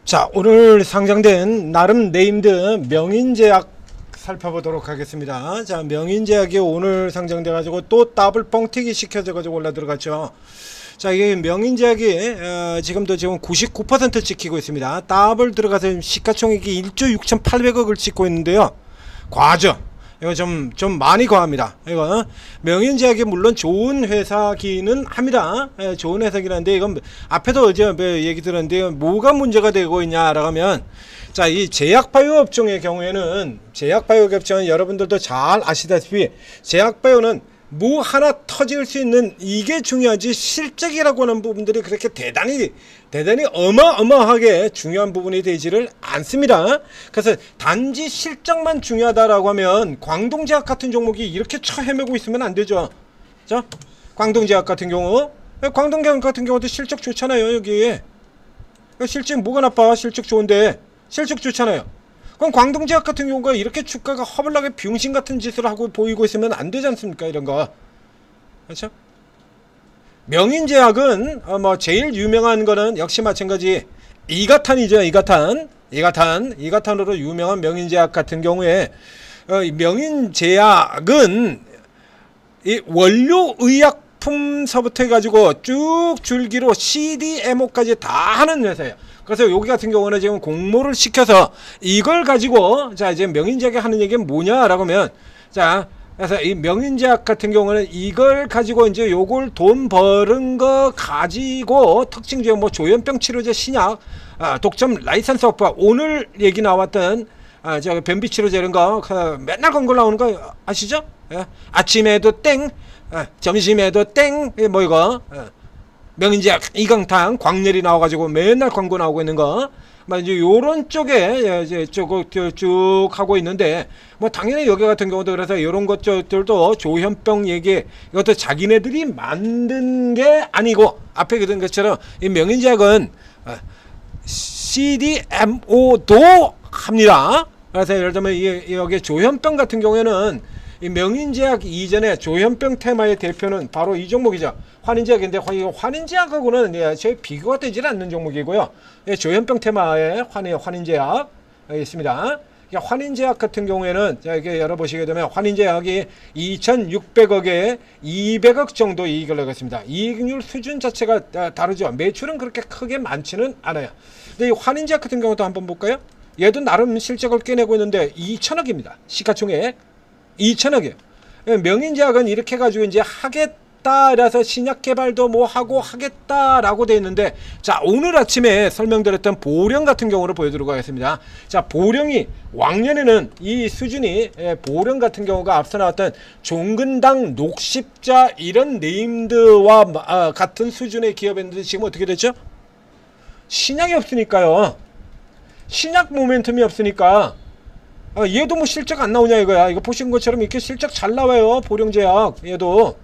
자, 오늘 상장된 나름 네임드 명인제약 살펴보도록 하겠습니다. 자, 명인제약이 오늘 상장돼 가지고 또 더블 뻥튀기 시켜져 가지고 올라 들어갔죠. 자, 이게 명인제약이 지금도 지금 99% 찍히고 있습니다. 더블 들어가서 시가총액이 1조 6,800억을 찍고 있는데요. 과하죠. 이거 좀 많이 과합니다. 이거 명인제약이 물론 좋은 회사기는 합니다. 예, 좋은 회사긴 한데 이건 앞에도 어제 얘기 들었는데 뭐가 문제가 되고 있냐라고 하면, 자, 이 제약바이오 업종의 경우에는, 제약바이오 업종은 여러분들도 잘 아시다시피 제약바이오는 뭐 하나 터질 수 있는 이게 중요하지, 실적이라고 하는 부분들이 그렇게 대단히 어마어마하게 중요한 부분이 되지를 않습니다. 그래서 단지 실적만 중요하다라고 하면 광동제약 같은 종목이 이렇게 헤매고 있으면 안 되죠. 자, 광동제약 같은 경우도 실적 좋잖아요. 여기 실적 뭐가 나빠? 실적 좋은데 실적 좋잖아요. 그럼 광동제약 같은 경우가 이렇게 주가가 허블나게 병신 같은 짓을 하고 보이고 있으면 안 되지 않습니까? 이런 거. 그렇죠? 명인제약은 뭐 제일 유명한 거는 역시 마찬가지 이가탄이죠. 이가탄으로 유명한 명인제약 같은 경우에 명인제약은 이 원료의약품서부터 해가지고 쭉 줄기로 CDMO까지 다 하는 회사예요. 그래서 여기 같은 경우는 지금 공모를 시켜서 이걸 가지고, 자, 이제 명인제약이 하는 얘기는 뭐냐라고 하면, 자, 그래서 이 명인제약 같은 경우는 이걸 가지고 이제 요걸 돈 버는 거 가지고 특징 중에 뭐 조현병 치료제 신약, 독점 라이선스 확보, 오늘 얘기 나왔던 저 변비 치료제 이런 거 맨날 광고 나오는 거 아시죠? 예? 아침에도 땡, 점심에도 땡, 뭐 이거. 명인제약 이강탄 광렬이 나와가지고 맨날 광고 나오고 있는 거, 이제 요런 쪽에 이제 쭉 하고 있는데, 뭐 당연히 여기 같은 경우도 그래서 요런 것들도 조현병 얘기, 이것도 자기네들이 만든 게 아니고 앞에 그런 것처럼 이 명인제약은 CDMO도 합니다. 그래서 예를 들면 여기 조현병 같은 경우에는 이 명인제약 이전에 조현병 테마의 대표는 바로 이 종목이죠. 환인제약인데 환인제약하고는 제 비교가 되질 않는 종목이고요. 조현병 테마의 환인제약 있습니다. 환인제약 같은 경우에는 이렇게 열어보시게 되면 환인제약이 2,600억에 200억 정도 이익을 내겠습니다. 이익률 수준 자체가 다르죠. 매출은 그렇게 크게 많지는 않아요. 근데 이 환인제약 같은 경우도 한번 볼까요? 얘도 나름 실적을 깨내고 있는데 2,000억입니다. 시가총액 2,000억이에요. 명인제약은 이렇게 해가지고 이제 하겠다라서 신약 개발도 뭐 하고 하겠다라고 돼 있는데, 자, 오늘 아침에 설명드렸던 보령 같은 경우를 보여드리도록 하겠습니다. 자, 보령이 왕년에는 이 수준이, 보령 같은 경우가 앞서 나왔던 종근당, 녹십자 이런 네임드와 같은 수준의 기업이었는데 지금 어떻게 됐죠? 신약이 없으니까요. 신약 모멘텀이 없으니까 얘도 뭐 실적 안 나오냐 이거야. 이거 보신 것처럼 이렇게 실적 잘 나와요. 보령제약 얘도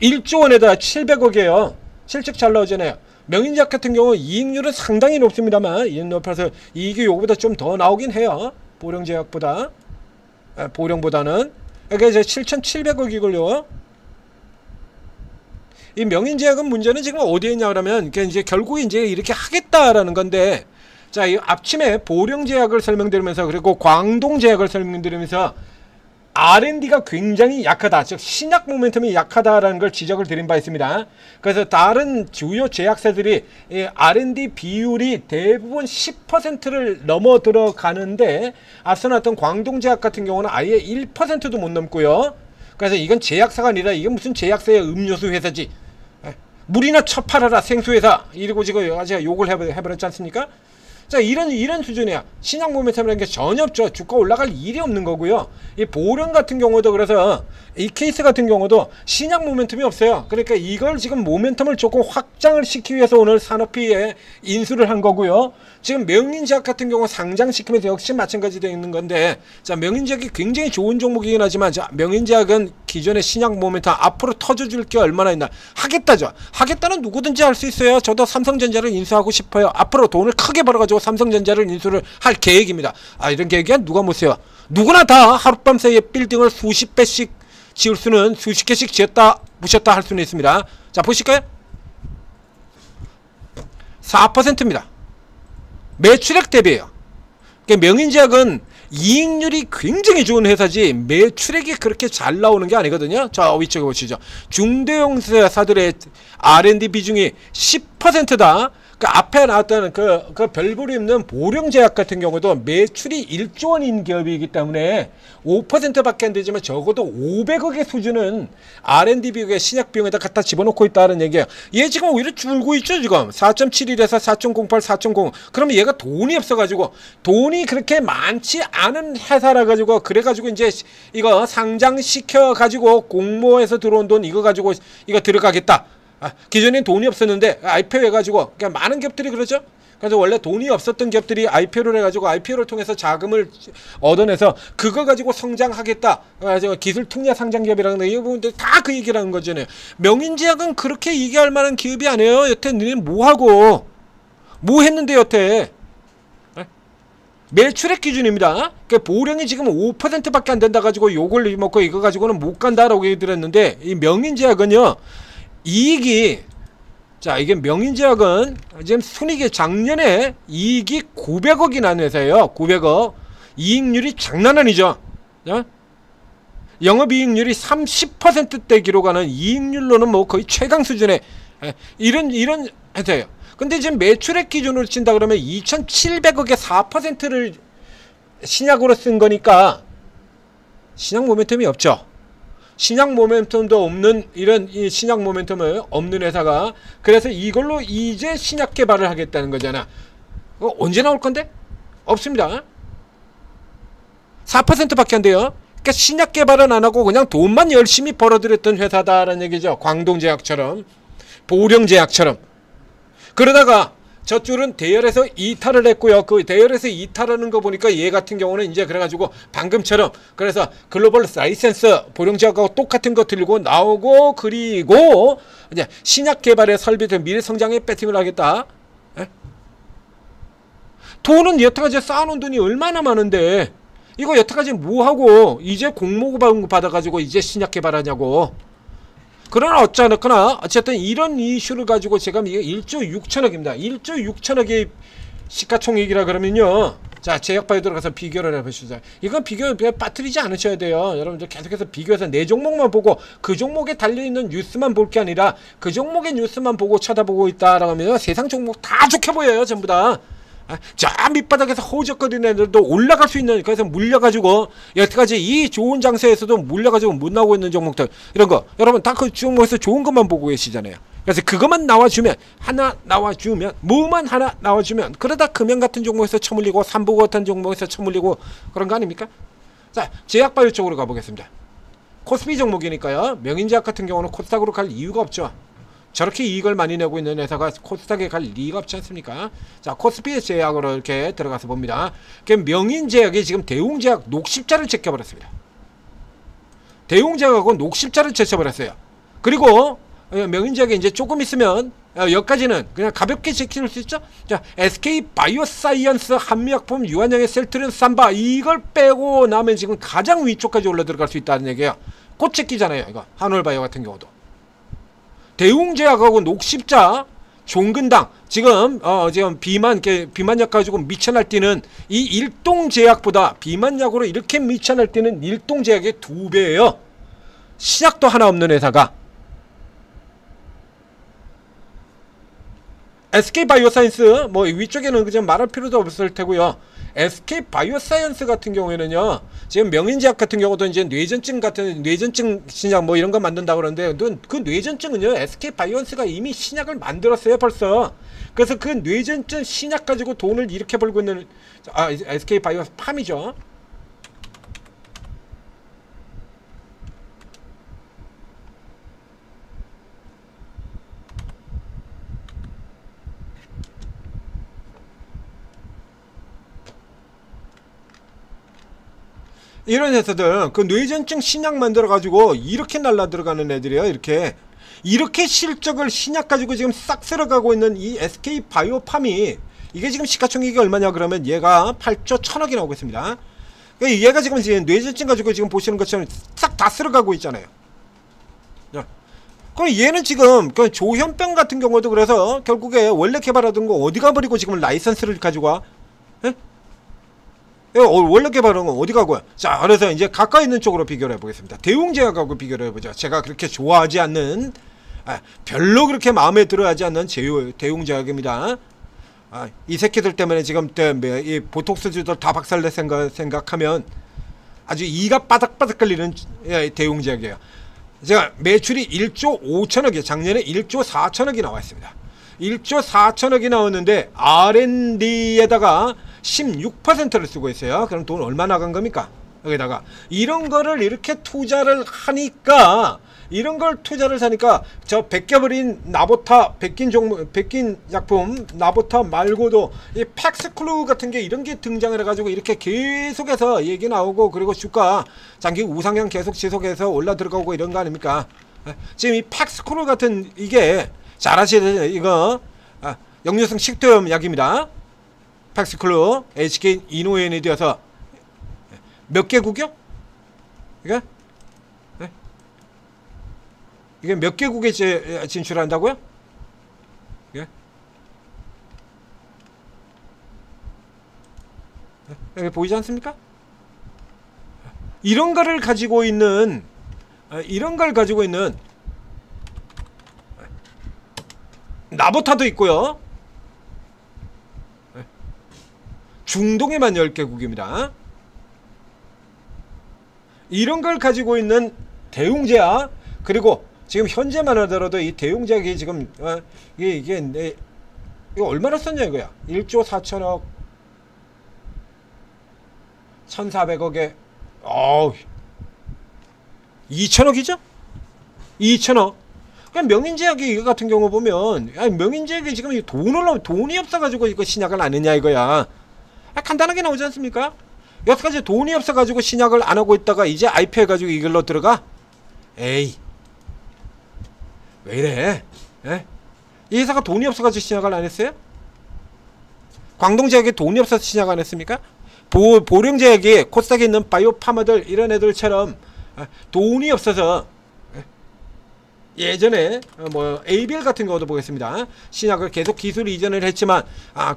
1조 원에다 700억이에요. 실적 잘 나오잖아요. 명인제약 같은 경우 이익률은 상당히 높습니다만, 이익 높아서 이익이 요거보다 좀 더 나오긴 해요. 보령제약보다, 보령보다는. 그러니까 이제 7,700억이걸요. 이 명인제약은 문제는 지금 어디에 있냐 그러면, 이제 결국 이제 이렇게 하겠다라는 건데, 자, 이 아침에 보령제약을 설명드리면서, 그리고 광동제약을 설명드리면서 R&D가 굉장히 약하다, 즉 신약 모멘텀이 약하다라는 걸 지적을 드린 바 있습니다. 그래서 다른 주요 제약사들이 이 R&D 비율이 대부분 10%를 넘어 들어가는데, 앞서 나왔던 광동제약 같은 경우는 아예 1%도 못 넘고요. 그래서 이건 제약사가 아니라 이게 무슨 제약사의 음료수 회사지, 물이나 처팔아라 생수회사 이러고 지금 제가 욕을 해버렸지 않습니까? 자, 이런 수준이야. 신약 모멘텀이라는 게 전혀 없죠. 주가 올라갈 일이 없는 거고요. 이 보령 같은 경우도, 그래서 이 케이스 같은 경우도 신약 모멘텀이 없어요. 그러니까 이걸 지금 모멘텀을 조금 확장을 시키기 위해서 오늘 산업비에 인수를 한 거고요. 지금 명인제약 같은 경우 상장시키면서 역시 마찬가지 되어 있는 건데, 자, 명인제약이 굉장히 좋은 종목이긴 하지만, 자, 명인제약은 기존의 신약 모멘텀 앞으로 터져줄 게 얼마나 있나. 하겠다죠. 하겠다는 누구든지 할 수 있어요. 저도 삼성전자를 인수하고 싶어요. 앞으로 돈을 크게 벌어가지고 삼성전자를 인수를 할 계획입니다. 이런 계획이 누가 못 세요. 누구나 다 하룻밤 사이에 빌딩을 수십 배씩 지을 수는, 수십 개씩 지었다 부셨다 할 수는 있습니다. 자, 보실까요? 4%입니다. 매출액 대비예요. 그러니까 명인제약은 이익률이 굉장히 좋은 회사지 매출액이 그렇게 잘 나오는 게 아니거든요. 자, 위쪽에 보시죠. 중대형 회사들의 R&D 비중이 10%다. 그 앞에 나왔던 그 별볼이 있는 보령제약 같은 경우도 매출이 1조 원인 기업이기 때문에 5%밖에 안 되지만 적어도 500억의 수준은 R&D 비용에 신약 비용에다 갖다 집어넣고 있다는 얘기예요. 얘 지금 오히려 줄고 있죠. 지금 4.71에서 4.08, 4.0. 그러면 얘가 돈이 없어가지고 돈이 그렇게 많지 않은 회사라 가지고 그래가지고 이제 이거 상장시켜 가지고 공모해서 들어온 돈 이거 가지고 이거 들어가겠다. 기존엔 돈이 없었는데 IPO 해가지고 그러니까 많은 기업들이 그러죠. 그래서 원래 돈이 없었던 기업들이 IPO를 해가지고 IPO를 통해서 자금을 얻어내서 그거 가지고 성장하겠다. 그래서 기술 특례 상장 기업이라는 거 이거 다 그 얘기라는 거잖아요. 명인제약은 그렇게 얘기할 만한 기업이 아니에요. 여태 너네 뭐 하고 뭐 했는데 여태 매출액 기준입니다. 그러니까 보령이 지금 5%밖에 안 된다 가지고 요걸 먹고 이거 가지고는 못 간다라고 얘기드렸는데 이 명인제약은요. 이익이 자 이게 명인제약은 지금 순이익이 작년에 이익이 900억이 난 회사예요. 900억 이익률이 장난 아니죠. 영업이익률이 30%대 기록하는 이익률로는 뭐 거의 최강 수준의 이런 회사예요. 근데 지금 매출액 기준으로 친다 그러면 2,700억의 4%를 신약으로 쓴 거니까 신약 모멘텀이 없죠. 신약 모멘텀도 없는 이런 이 신약 모멘텀을 없는 회사가 그래서 이걸로 이제 신약 개발을 하겠다는 거잖아. 언제 나올 건데? 없습니다. 4%밖에 안 돼요. 그러니까 신약 개발은 안 하고 그냥 돈만 열심히 벌어들였던 회사다라는 얘기죠. 광동제약처럼 보령제약처럼. 그러다가 저쪽은 대열에서 이탈을 했고요. 그 대열에서 이탈하는 거 보니까 얘 같은 경우는 이제 그래가지고 방금처럼 그래서 글로벌 라이센스 보령제약하고 똑같은 거 들고 나오고 그리고 이제 신약 개발의 설비들 미래 성장에 배팅을 하겠다. 에? 돈은 여태까지 쌓아놓은 돈이 얼마나 많은데 이거 여태까지 뭐하고 이제 공모 받아가지고 이제 신약 개발하냐고. 그러나 어쩌거나 어쨌든 이런 이슈를 가지고 제가 이게 1조 6천억입니다. 1조 6천억의 시가총액이라 그러면요. 자, 제약바에 들어가서 비교를 해보시죠. 이건 비교 빠뜨리지 않으셔야 돼요. 여러분들 계속해서 비교해서 내 종목만 보고 그 종목에 달려있는 뉴스만 볼 게 아니라 그 종목의 뉴스만 보고 쳐다보고 있다라고 하면 세상 종목 다 좋게 보여요. 전부 다. 저 밑바닥에서 허우적거리는 애들도 올라갈 수 있는 그래서 물려가지고 여태까지 이 좋은 장세에서도 물려가지고 못 나오고 있는 종목들 이런 거 여러분 다 그 종목에서 좋은 것만 보고 계시잖아요. 그래서 그것만 나와주면 하나 나와주면 뭐만 하나 나와주면 그러다 금연 같은 종목에서 처물리고 삼보 같은 종목에서 처물리고 그런 거 아닙니까? 자, 제약바이오 쪽으로 가보겠습니다. 코스피 종목이니까요. 명인제약 같은 경우는 코스닥으로 갈 이유가 없죠. 저렇게 이익을 많이 내고 있는 회사가 코스닥에 갈 리가 없지 않습니까? 자, 코스피 제약으로 이렇게 들어가서 봅니다. 그럼 명인제약이 지금 대웅제약 녹십자를 제껴버렸습니다. 대웅제약하고 녹십자를 제쳐버렸어요. 그리고 명인제약이 이제 조금 있으면 여기까지는 그냥 가볍게 제킬 수 있죠. 자, SK 바이오사이언스 한미약품 유한양의 셀트린 삼바 이걸 빼고 나면 지금 가장 위쪽까지 올라 들어갈 수 있다는 얘기예요. 곧 제끼잖아요. 이거 한올바이오 같은 경우도. 대웅제약하고 녹십자 종근당 지금 비만약 가지고 미쳐날 뛰는 이 일동제약보다 비만약으로 이렇게 미쳐날 뛰는 일동제약의 2배예요. 신약도 하나 없는 회사가. SK바이오사이언스 뭐 위쪽에는 그냥 말할 필요도 없을 테고요. SK바이오사이언스 같은 경우에는요. 지금 명인제약 같은 경우도 이제 뇌전증 같은 뇌전증 신약 뭐 이런 거 만든다고 그러는데 그 뇌전증은요. SK바이오사이언스가 이미 신약을 만들었어요, 벌써. 그래서 그 뇌전증 신약 가지고 돈을 이렇게 벌고 있는 SK바이오팜이죠. 이런 회사들 그 뇌전증 신약 만들어 가지고 이렇게 날라 들어가는 애들이에요. 이렇게 실적을 신약 가지고 지금 싹 쓸어가고 있는 이 SK바이오팜이 이게 지금 시가총액이 얼마냐 그러면 얘가 8조 1,000억이 나오고 있습니다. 그러니까 얘가 지금 뇌전증 가지고 지금 보시는 것처럼 싹 다 쓸어가고 있잖아요. 그럼 얘는 지금 그 조현병 같은 경우도 그래서 결국에 원래 개발하던 거 어디 가버리고 지금 라이선스를 가지고 와? 예? 원래 개발한 건 어디 가고요? 자, 그래서 이제 가까이 있는 쪽으로 비교를 해보겠습니다. 대웅제약하고 비교를 해보죠. 제가 그렇게 좋아하지 않는, 별로 그렇게 마음에 들어하지 않는 대웅제약입니다. 이 새끼들 때문에 지금 이 보톡스주들 다 박살낼 생각하면 아주 이가 바닥바닥 걸리는 대웅제약이에요. 제가 매출이 1조 5천억이에요. 작년에 1조 4천억이 나왔습니다. 1조 4천억이 나왔는데 R&D에다가 16%를 쓰고 있어요. 그럼 돈 얼마 나간 겁니까? 여기다가 이런 거를 이렇게 투자를 하니까, 이런 걸 투자를 사니까 저 벗겨버린 나보타 백긴 약품 나보타 말고도 이 팩스클루 같은 게 이런 게 등장을 해가지고 이렇게 계속해서 얘기 나오고, 그리고 주가 장기 우상향 계속 지속해서 올라 들어가고 이런 거 아닙니까? 지금 이 팩스클루 같은 이게 잘 아시는 이거 역류성 식도염 약입니다. 팩스클루 HK 이노엔이 되어서 몇 개국이요? 이게 몇 개국에 진출한다고요? 예? 여기 보이지 않습니까? 이런 거를 가지고 있는, 나보타도 있고요. 중동에만 10개국입니다. 이런 걸 가지고 있는 대웅제약, 그리고 지금 현재만 하더라도 이 대웅제약이 지금 이게 이거 얼마나 썼냐 이거야. 1조 4천억 1400억에 2천억이죠? 2천억. 그냥 명인제약이 이거 같은 경우 보면, 명인제약이 지금 돈이 없어가지고 이거 신약을 안 했냐 이거야. 간단하게 나오지 않습니까? 여태까지 돈이 없어가지고 신약을 안 하고 있다가 이제 IPO 해가지고 이걸로 들어가? 에이, 왜 이래? 예? 이 회사가 돈이 없어가지고 신약을 안 했어요? 광동제약이 돈이 없어서 신약 안 했습니까? 보령제약이 코스닥에 있는 바이오파마들 이런 애들처럼 돈이 없어서 예전에 뭐 ABL 같은 거도 보겠습니다. 신약을 계속 기술 이전을 했지만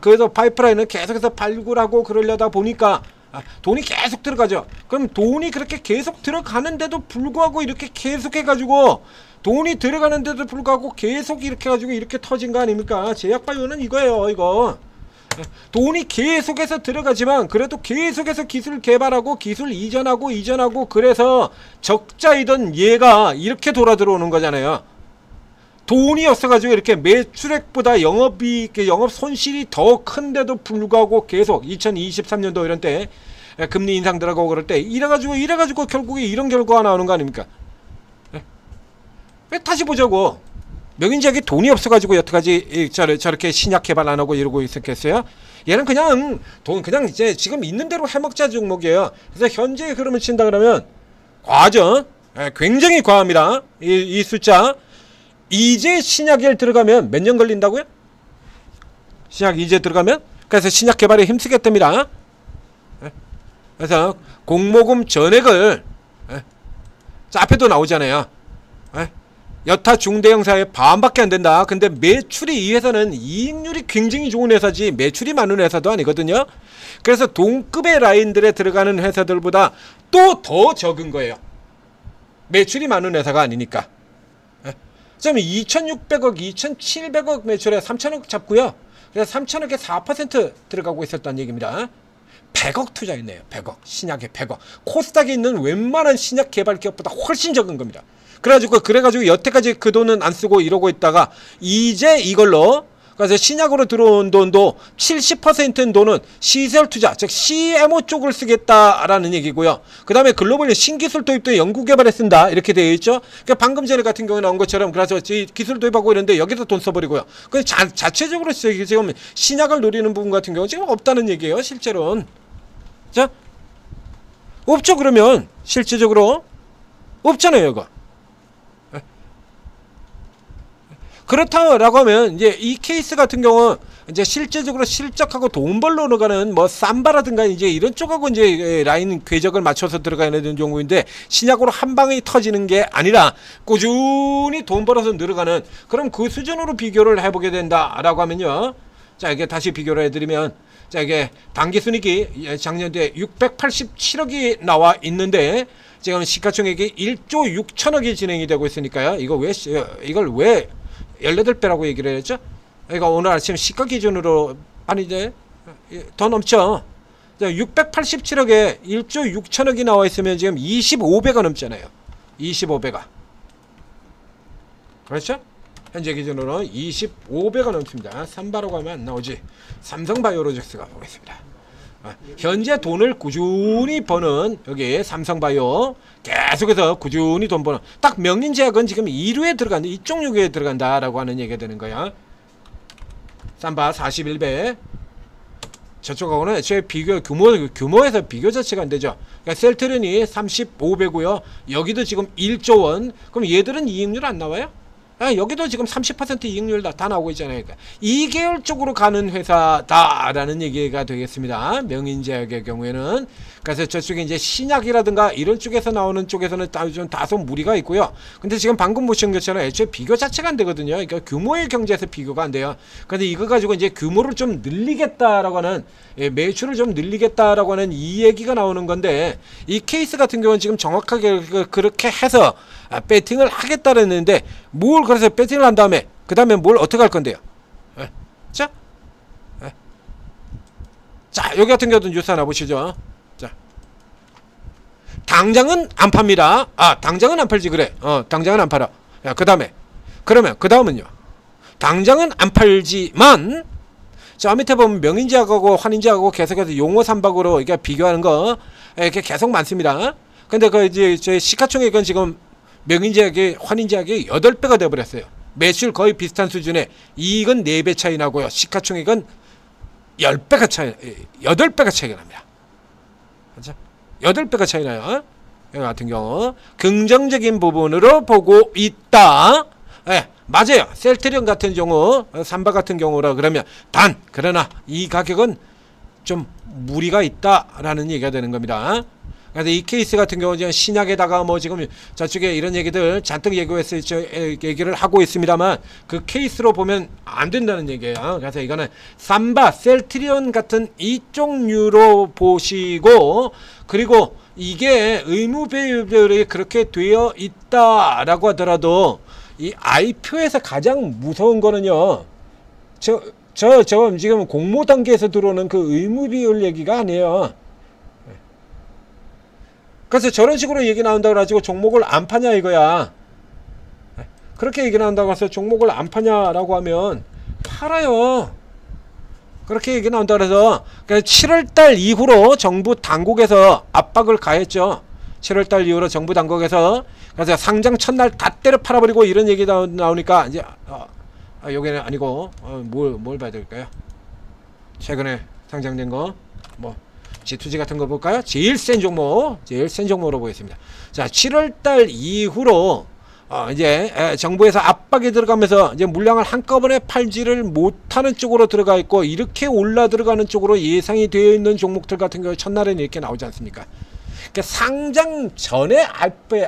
그래도 파이프라인을 계속해서 발굴하고 그러려다 보니까 돈이 계속 들어가죠. 그럼 돈이 그렇게 계속 들어가는데도 불구하고 이렇게 계속 해가지고, 돈이 들어가는데도 불구하고 계속 이렇게 해가지고 이렇게 터진 거 아닙니까? 제약바이오는 이거예요. 이거 돈이 계속해서 들어가지만 그래도 계속해서 기술 개발하고 기술 이전하고 그래서 적자이던 얘가 이렇게 돌아 들어오는 거잖아요. 돈이 없어가지고 이렇게 매출액보다 영업 손실이 더 큰데도 불구하고 계속 2023년도 이런 때 금리 인상 들어가고 그럴 때 이래가지고 결국에 이런 결과가 나오는 거 아닙니까? 왜 다시 보자고. 명인제약이 돈이 없어가지고 여태까지 저렇게 신약 개발 안 하고 이러고 있었겠어요? 얘는 그냥 이제 지금 있는 대로 해먹자 종목이에요. 그래서 현재 흐름을 친다 그러면 과하죠. 굉장히 과합니다. 이 숫자. 이제 신약에 들어가면 몇 년 걸린다고요? 신약 이제 들어가면? 그래서 신약 개발에 힘쓰겠답니다. 그래서 공모금 전액을 앞에도 나오잖아요. 여타 중대형사의 반밖에 안 된다. 근데 매출이, 이 회사는 이익률이 굉장히 좋은 회사지 매출이 많은 회사도 아니거든요. 그래서 동급의 라인들에 들어가는 회사들보다 또 더 적은 거예요. 매출이 많은 회사가 아니니까. 좀 2,600억, 2,700억 매출에 3,000억 잡고요. 그래서 3,000억에 4% 들어가고 있었다는 얘기입니다. 100억 투자했네요. 100억. 신약에 100억. 코스닥에 있는 웬만한 신약 개발 기업보다 훨씬 적은 겁니다. 그래가지고 여태까지 그 돈은 안 쓰고 이러고 있다가 이제 이걸로, 그래서 신약으로 들어온 돈도 70%는 돈은 시설 투자, 즉 CMO 쪽을 쓰겠다라는 얘기고요. 그 다음에 글로벌 신기술 도입도 연구개발에 쓴다 이렇게 되어 있죠. 그러니까 방금 전에 같은 경우에 나온 것처럼, 그래서 기술 도입하고 이런데 여기서 돈 써버리고요. 그 자체적으로 지금 신약을 노리는 부분 같은 경우 지금 없다는 얘기예요. 실제로는. 자, 없죠. 그러면 실질적으로 없잖아요, 이거. 그렇다라고 하면 이제 이 케이스 같은 경우 이제 실제적으로 실적하고 돈 벌러 들어가는 뭐 삼바라든가 이제 이런 쪽하고 이제 라인 궤적을 맞춰서 들어가는 경우인데, 신약으로 한 방에 터지는 게 아니라 꾸준히 돈 벌어서 늘어가는, 그럼 그 수준으로 비교를 해보게 된다라고 하면요. 자, 이게 다시 비교를 해드리면, 자, 이게 당기순이익이 작년도에 687억이 나와 있는데, 지금 시가총액이 1조 6천억이 진행이 되고 있으니까요. 이걸 왜 18배라고 얘기를 했죠? 그러니까 오늘 아침 시가 기준으로 아니 이제 더 넘죠. 687억에 1조 6천억이 나와 있으면 지금 25배가 넘잖아요. 25배가. 그렇죠? 현재 기준으로 25배가 넘습니다. 삼바라고 하면 안 나오지. 삼성바이오로직스가 보겠습니다. 현재 돈을 꾸준히 버는 여기 삼성바이오, 계속해서 꾸준히 돈 버는, 딱 명린제약은 지금 2루에 들어간다, 이쪽 유에 들어간다라고 하는 얘기가 되는 거야. 삼바 41배. 저쪽하고는 제 비교 규모에서 비교 자체가 안 되죠. 그러니까 셀트린이 35배고요. 여기도 지금 1조 원. 그럼 얘들은 이익률 안 나와요? 여기도 지금 30% 이익률 다 나오고 있잖아요. 그러니까 이 계열 쪽으로 가는 회사다라는 얘기가 되겠습니다. 명인제약의 경우에는. 그래서 저쪽에 이제 신약이라든가 이런 쪽에서 나오는 쪽에서는 좀 다소 무리가 있고요. 근데 지금 방금 보신 것처럼 애초에 비교 자체가 안 되거든요. 그러니까 규모의 경제에서 비교가 안 돼요. 근데 이거 가지고 이제 규모를 좀 늘리겠다라고 하는, 매출을 좀 늘리겠다라고 하는 이 얘기가 나오는 건데, 이 케이스 같은 경우는 지금 정확하게 그렇게 해서 배팅을 하겠다랬는데, 뭘 그래서 배팅을 한 다음에 그 다음에 뭘 어떻게 할 건데요? 자, 여기 같은 경우도 뉴스 하나 보시죠. 자, 당장은 안 팝니다. 당장은 안 팔지. 그래. 당장은 안 팔아. 그 다음에 그러면 그 다음은요, 당장은 안 팔지만, 자, 밑에 보면 명인제약하고 환인제약하고 계속해서 용어 삼박으로 이게 비교하는 거 이렇게 계속 많습니다. 근데 그 이제 저희 시가총액은 지금 명인제약이 환인제약이 8배가 되어버렸어요. 매출 거의 비슷한 수준에 이익은 4배 차이 나고요. 시가총액은 8배가 차이가 납니다. 그렇죠? 8배가 차이 나요. 이 같은 경우 긍정적인 부분으로 보고 있다. 맞아요. 셀트리온 같은 경우, 삼바 같은 경우라 그러면 그러나 이 가격은 좀 무리가 있다라는 얘기가 되는 겁니다. 그래서 이 케이스 같은 경우는 신약에다가 뭐 지금 저쪽에 이런 얘기들 잔뜩 얘기를 하고 있습니다만, 그 케이스로 보면 안 된다는 얘기예요. 그래서 이거는 삼바, 셀트리온 같은 이쪽 류로 보시고, 그리고 이게 의무 배율이 그렇게 되어 있다라고 하더라도, 이 IPO에서 가장 무서운 거는요, 저 지금 공모 단계에서 들어오는 그 의무 비율 얘기가 아니에요. 그래서 저런 식으로 얘기 나온다고 가지고 종목을 안 파냐 이거야. 그렇게 얘기 나온다고 해서 종목을 안 파냐라고 하면 팔아요. 그렇게 얘기 나온다고 해서 7월달 이후로 정부 당국에서 압박을 가했죠. 7월달 이후로 정부 당국에서, 그래서 상장 첫날 다 때려 팔아버리고 이런 얘기 나오니까 이제 요게는 아니고 뭘 봐야 될까요? 최근에 상장된 거 뭐 G2G 같은 거 볼까요? 제일 센 종목으로 보겠습니다. 자, 7월달 이후로 이제 정부에서 압박이 들어가면서 이제 물량을 한꺼번에 팔지를 못하는 쪽으로 들어가 있고, 이렇게 올라 들어가는 쪽으로 예상이 되어 있는 종목들 같은 경우 첫날에는 이렇게 나오지 않습니까? 그러니까 상장 전에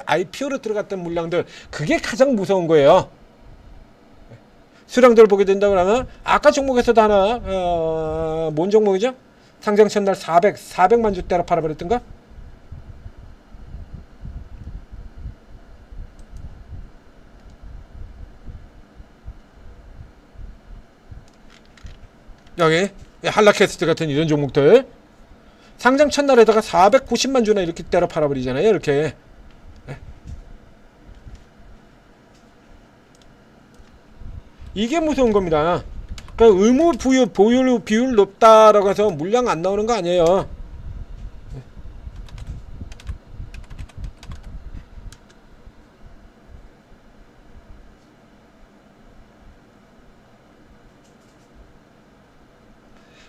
IPO로 들어갔던 물량들, 그게 가장 무서운 거예요. 수량들 보게 된다고 하면 아까 종목에서도 하나 뭔 종목이죠? 상장 첫날 400만 주대로 팔아버렸던가? 여기 한라캐스트 같은 이런 종목들 상장 첫날에다가 490만 주나 이렇게 때려 팔아버리잖아요. 이렇게. 이게 무서운 겁니다. 그러니까 의무 보유 비율 높다라고 해서 물량 안 나오는 거 아니에요.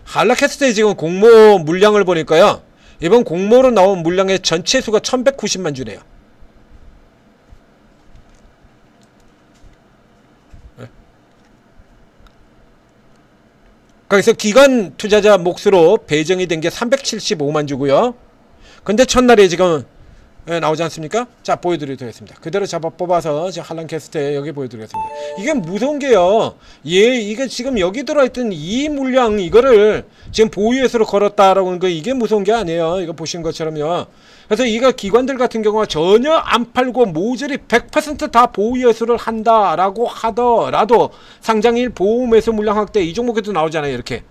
한라캐스트의 지금 공모 물량을 보니까요, 이번 공모로 나온 물량의 전체 수가 1190만 주네요. 거기서 기관 투자자 몫으로 배정이 된 게 375만 주고요. 근데 첫날에 지금 나오지 않습니까? 자, 보여드리도록 하겠습니다. 그대로 잡아 뽑아서 한란 캐스트에 여기 보여드리겠습니다. 이게 무서운 게요. 이게 지금 여기 들어있던 이 물량 이거를 지금 보유예수로 걸었다라고 하는 거 이게 무서운 게 아니에요. 이거 보신 것처럼요. 그래서 이거 기관들 같은 경우가 전혀 안 팔고 모조리 100% 다 보유예수를 한다라고 하더라도 상장일 보호매수 물량 확대 이 종목에도 나오잖아요. 이렇게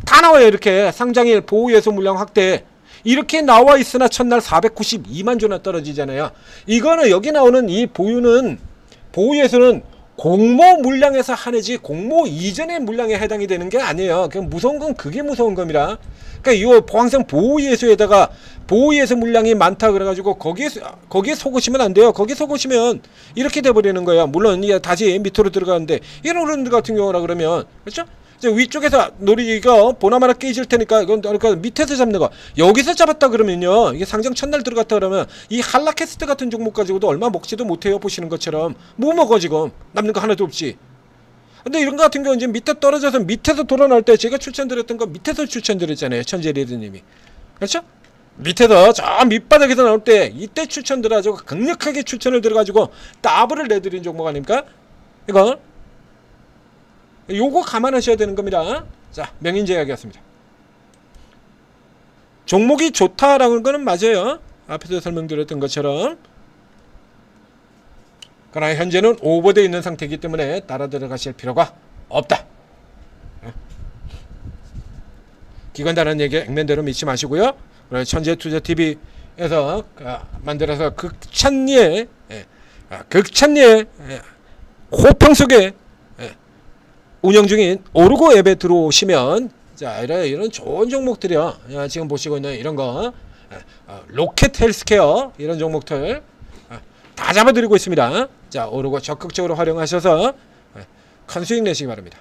다 나와요. 이렇게 상장일 보유예수 물량 확대 이렇게 나와 있으나 첫날 492만 주나 떨어지잖아요. 이거는 여기 나오는 이 보유에서는 공모 물량에서 한해지 공모 이전의 물량에 해당이 되는 게 아니에요. 그냥 무서운 건 그게 무서운 겁니다. 그러니까 이 포항성 보유예수에다가 보유예수 물량이 많다 그래가지고 거기에 속으시면 안 돼요. 거기에 속으시면 이렇게 돼버리는 거예요. 물론 이게 다시 밑으로 들어가는데 이런 어른들 같은 경우라 그러면 그렇죠? 위쪽에서 놀이가 보나마나 깨질 테니까 이건 그러니까 밑에서 잡는 거 여기서 잡았다 그러면요 이게 상장 첫날 들어갔다 그러면 이 한라캐스트 같은 종목 가지고도 얼마 먹지도 못해요. 보시는 것처럼 뭐 먹어 지금 남는 거 하나도 없지. 근데 이런 거 같은 경우는 지금 밑에 떨어져서 밑에서 돌아날 때 제가 추천드렸던 거 밑에서 추천드렸잖아요. 천재리드님이 그렇죠? 밑에서 저 밑바닥에서 나올 때 이때 추천들어가지고 강력하게 추천을 들어가지고 더블을 내드린 종목 아닙니까? 이거 요거 감안하셔야 되는 겁니다. 자, 명인제약이었습니다. 종목이 좋다라는 거는 맞아요. 앞에서 설명드렸던 것처럼. 그러나 현재는 오버되어 있는 상태이기 때문에 따라 들어가실 필요가 없다. 기관다라는 얘기 액면대로 믿지 마시고요. 천재투자TV에서 만들어서 극찬리의 호평 속에 운영 중인 오르고 앱에 들어오시면 자 이런 좋은 종목들이요. 지금 보시고 있는 이런 거 로켓 헬스케어 이런 종목들 다 잡아드리고 있습니다. 자 오르고 적극적으로 활용하셔서 큰 수익 내시기 바랍니다.